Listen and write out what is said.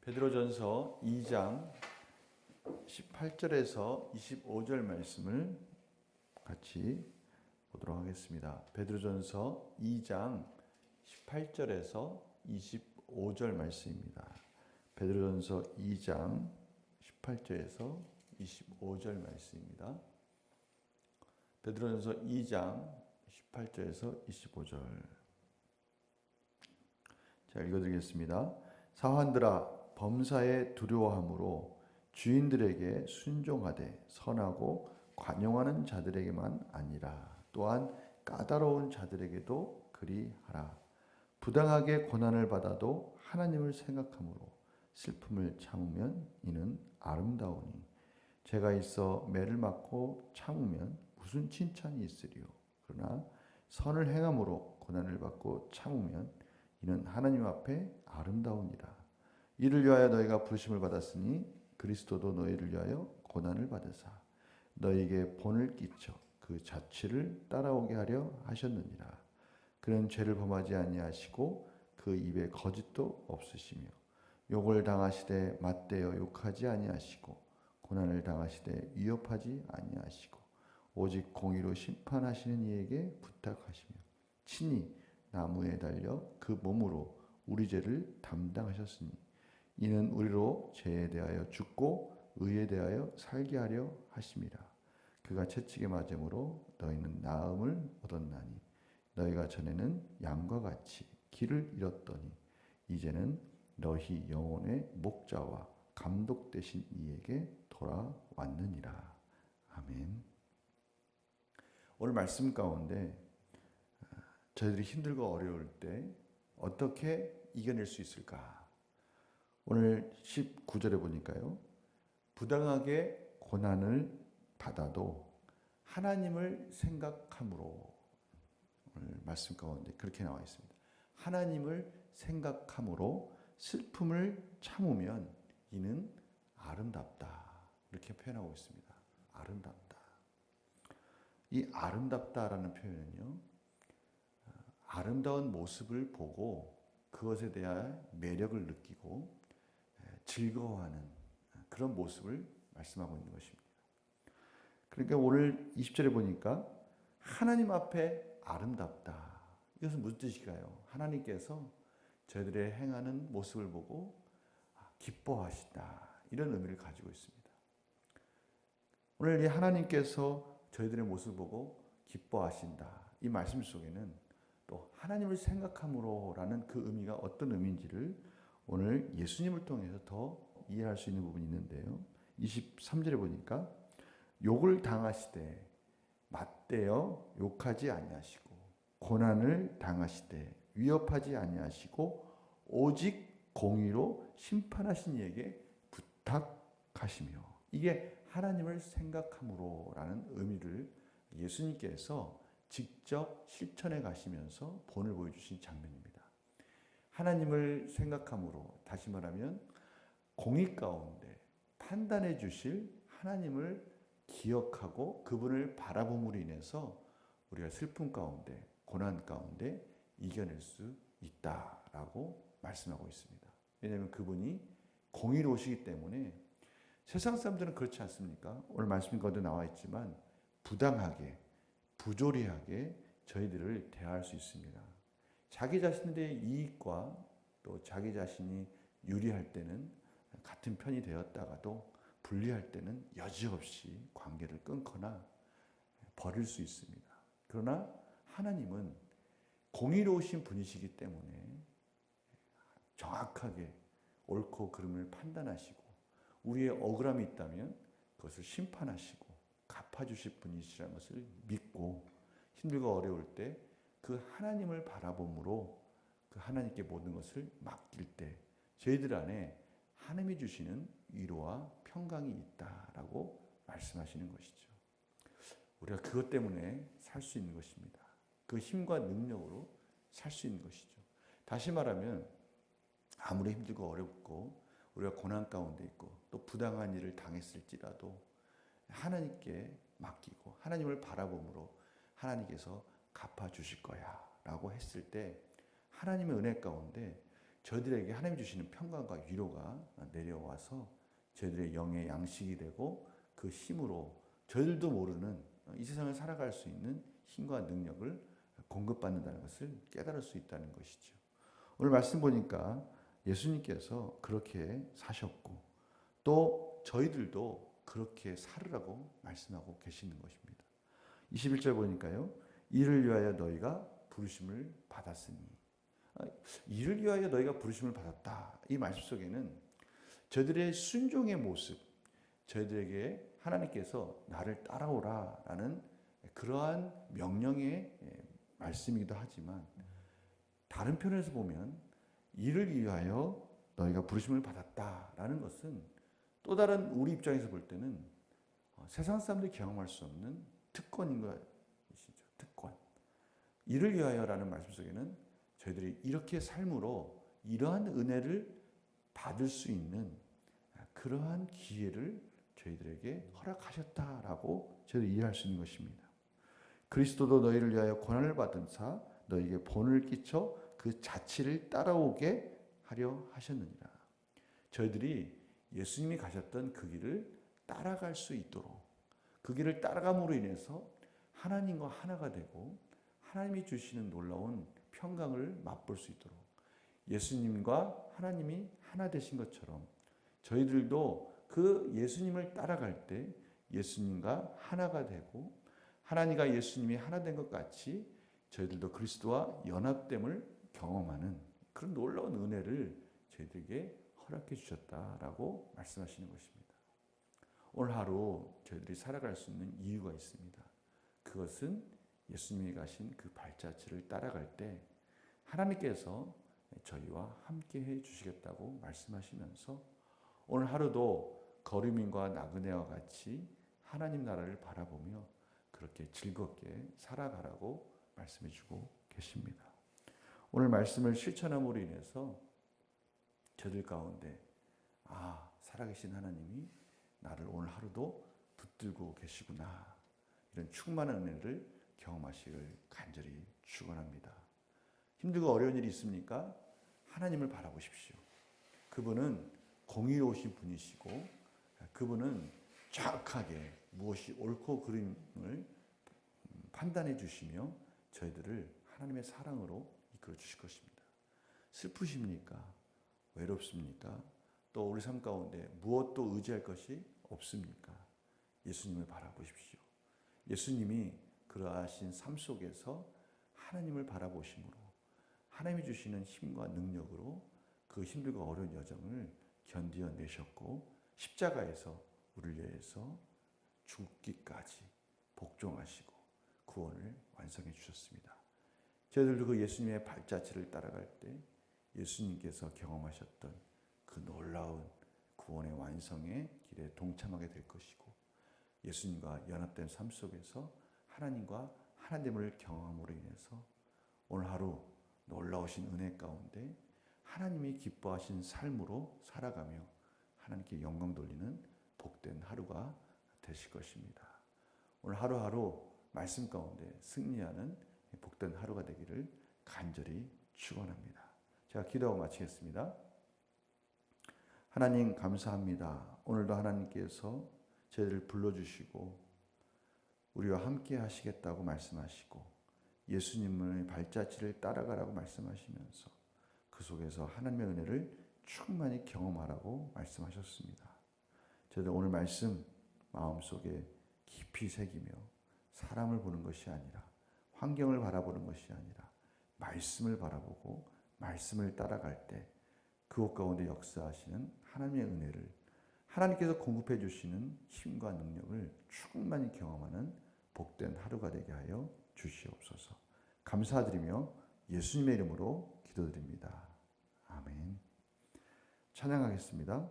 베드로전서 2장 18절에서 25절 말씀을 같이 보도록 하겠습니다. 베드로전서 2장 18절에서 25절 말씀입니다. 베드로전서 2장 18절에서 25절 말씀입니다. 베드로전서 2장 18절에서 25절. 자, 읽어드리겠습니다. 사환들아, 범사에 두려워함으로 주인들에게 순종하되 선하고 관용하는 자들에게만 아니라 또한 까다로운 자들에게도 그리하라. 부당하게 고난을 받아도 하나님을 생각함으로 슬픔을 참으면 이는 아름다우니 죄가 있어 매를 맞고 참으면 무슨 칭찬이 있으리요. 그러나 선을 행함으로 고난을 받고 참으면 이는 하나님 앞에 아름다우니라. 이를 위하여 너희가 부르심을 받았으니 그리스도도 너희를 위하여 고난을 받으사 너희에게 본을 끼쳐 그 자취를 따라오게 하려 하셨느니라. 그는 죄를 범하지 아니하시고 그 입에 거짓도 없으시며 욕을 당하시되 맞대어 욕하지 아니하시고 고난을 당하시되 위협하지 아니하시고 오직 공의로 심판하시는 이에게 부탁하시며 친히 나무에 달려 그 몸으로 우리 죄를 담당하셨으니 이는 우리로 죄에 대하여 죽고 의에 대하여 살게 하려 하심이라. 그가 채찍에 맞음으로 너희는 나음을 얻었나니 너희가 전에는 양과 같이 길을 잃었더니 이제는 너희 영혼의 목자와 감독 되신 이에게 돌아왔느니라. 아멘. 오늘 말씀 가운데 저희들이 힘들고 어려울 때 어떻게 이겨낼 수 있을까? 오늘 19절에 보니까요. 부당하게 고난을 받아도 하나님을 생각함으로, 오늘 말씀 가운데 그렇게 나와 있습니다. 하나님을 생각함으로 슬픔을 참으면 이는 아름답다. 이렇게 표현하고 있습니다. 아름답다. 이 아름답다라는 표현은요. 아름다운 모습을 보고 그것에 대한 매력을 느끼고 즐거워하는 그런 모습을 말씀하고 있는 것입니다. 그러니까 오늘 20절에 보니까 하나님 앞에 아름답다. 이것은 무슨 뜻일까요? 하나님께서 저희들의 행하는 모습을 보고 기뻐하신다. 이런 의미를 가지고 있습니다. 오늘 이 하나님께서 저희들의 모습을 보고 기뻐하신다. 이 말씀 속에는 또 하나님을 생각함으로라는 그 의미가 어떤 의미인지를 오늘 예수님을 통해서 더 이해할 수 있는 부분이 있는데요. 23절에 보니까 욕을 당하시되 맞대어 욕하지 아니하시고 고난을 당하시되 위협하지 아니하시고 오직 공의로 심판하신 이에게 부탁하시며, 이게 하나님을 생각함으로라는 의미를 예수님께서 직접 실천해 가시면서 본을 보여주신 장면입니다. 하나님을 생각함으로, 다시 말하면 공의 가운데 판단해 주실 하나님을 기억하고 그분을 바라봄으로 인해서 우리가 슬픔 가운데, 고난 가운데 이겨낼 수 있다라고 말씀하고 있습니다. 왜냐하면 그분이 공의로우시기 때문에. 세상 사람들은 그렇지 않습니까? 오늘 말씀 가운데 나와 있지만 부당하게, 부조리하게 저희들을 대할 수 있습니다. 자기 자신의 이익과 또 자기 자신이 유리할 때는 같은 편이 되었다가도 불리할 때는 여지없이 관계를 끊거나 버릴 수 있습니다. 그러나 하나님은 공의로우신 분이시기 때문에 정확하게 옳고 그름을 판단하시고 우리의 억울함이 있다면 그것을 심판하시고 갚아주실 분이시라는 것을 믿고 힘들고 어려울 때 그 하나님을 바라봄으로 그 하나님께 모든 것을 맡길 때 저희들 안에 하나님이 주시는 위로와 평강이 있다라고 말씀하시는 것이죠. 우리가 그것 때문에 살 수 있는 것입니다. 그 힘과 능력으로 살 수 있는 것이죠. 다시 말하면 아무리 힘들고 어렵고 우리가 고난 가운데 있고 또 부당한 일을 당했을지라도 하나님께 맡기고 하나님을 바라봄으로 하나님께서 갚아주실 거야 라고 했을 때 하나님의 은혜 가운데 저희들에게 하나님이 주시는 평강과 위로가 내려와서 저희들의 영의 양식이 되고 그 힘으로 저희들도 모르는 이 세상을 살아갈 수 있는 힘과 능력을 공급받는다는 것을 깨달을 수 있다는 것이죠. 오늘 말씀 보니까 예수님께서 그렇게 사셨고 또 저희들도 그렇게 살으라고 말씀하고 계시는 것입니다. 21절 보니까요. 이를 위하여 너희가 부르심을 받았으니. 이를 위하여 너희가 부르심을 받았다. 이 말씀 속에는 저희들의 순종의 모습, 저희들에게 하나님께서 나를 따라오라라는 그러한 명령의 말씀이기도 하지만 다른 편에서 보면 이를 위하여 너희가 부르심을 받았다라는 것은 또 다른 우리 입장에서 볼 때는 세상 사람들이 경험할 수 없는 특권인 것이죠. 특권. 이를 위하여라는 말씀 속에는 저희들이 이렇게 삶으로 이러한 은혜를 받을 수 있는 그러한 기회를 저희들에게 허락하셨다라고 저희들이 이해할 수 있는 것입니다. 그리스도도 너희를 위하여 고난을 받은사 너희에게 본을 끼쳐 그 자취를 따라오게 하려 하셨느니라. 저희들이 예수님이 가셨던 그 길을 따라갈 수 있도록 그 길을 따라감으로 인해서 하나님과 하나가 되고 하나님이 주시는 놀라운 평강을 맛볼 수 있도록 예수님과 하나님이 하나 되신 것처럼 저희들도 그 예수님을 따라갈 때 예수님과 하나가 되고 하나님과 예수님이 하나 된 것 같이 저희들도 그리스도와 연합됨을 경험하는 그런 놀라운 은혜를 저희들에게 허락해 주셨다라고 말씀하시는 것입니다. 오늘 하루 저희들이 살아갈 수 있는 이유가 있습니다. 그것은 예수님이 가신 그 발자취를 따라갈 때 하나님께서 저희와 함께 해 주시겠다고 말씀하시면서 오늘 하루도 거류민과 나그네와 같이 하나님 나라를 바라보며 그렇게 즐겁게 살아가라고 말씀해 주고 계십니다. 오늘 말씀을 실천함으로 인해서 저들 가운데 살아계신 하나님이 나를 오늘 하루도 붙들고 계시구나 이런 충만한 은혜를 경험하시길 간절히 축원합니다. 힘들고 어려운 일이 있습니까? 하나님을 바라보십시오. 그분은 공의로우신 분이시고 그분은 정확하게 무엇이 옳고 그름을 판단해 주시며 저희들을 하나님의 사랑으로 이끌어 주실 것입니다. 슬프십니까? 외롭습니까? 또 우리 삶 가운데 무엇도 의지할 것이 없습니까? 예수님을 바라보십시오. 예수님이 그러하신 삶 속에서 하나님을 바라보심으로 하나님이 주시는 힘과 능력으로 그 힘들고 어려운 여정을 견디어내셨고 십자가에서 우리를 위해서 죽기까지 복종하시고 구원을 완성해 주셨습니다. 저희들도 그 예수님의 발자취를 따라갈 때 예수님께서 경험하셨던 그 놀라운 구원의 완성의 길에 동참하게 될 것이고 예수님과 연합된 삶 속에서 하나님과 하나됨을 경험함으로 인해서 오늘 하루 놀라우신 은혜 가운데 하나님이 기뻐하신 삶으로 살아가며 하나님께 영광 돌리는 복된 하루가 되실 것입니다. 오늘 하루하루 말씀 가운데 승리하는 복된 하루가 되기를 간절히 축원합니다. 제가 기도하고 마치겠습니다. 하나님 감사합니다. 오늘도 하나님께서 저희를 불러주시고 우리와 함께 하시겠다고 말씀하시고 예수님의 발자취를 따라가라고 말씀하시면서 그 속에서 하나님의 은혜를 충만히 경험하라고 말씀하셨습니다. 저희들 오늘 말씀 마음속에 깊이 새기며 사람을 보는 것이 아니라 환경을 바라보는 것이 아니라 말씀을 바라보고 말씀을 따라갈 때 그곳 가운데 역사하시는 하나님의 은혜를 하나님께서 공급해 주시는 힘과 능력을 충만히 경험하는 복된 하루가 되게 하여 주시옵소서. 감사드리며 예수님의 이름으로 기도드립니다. 아멘. 찬양하겠습니다.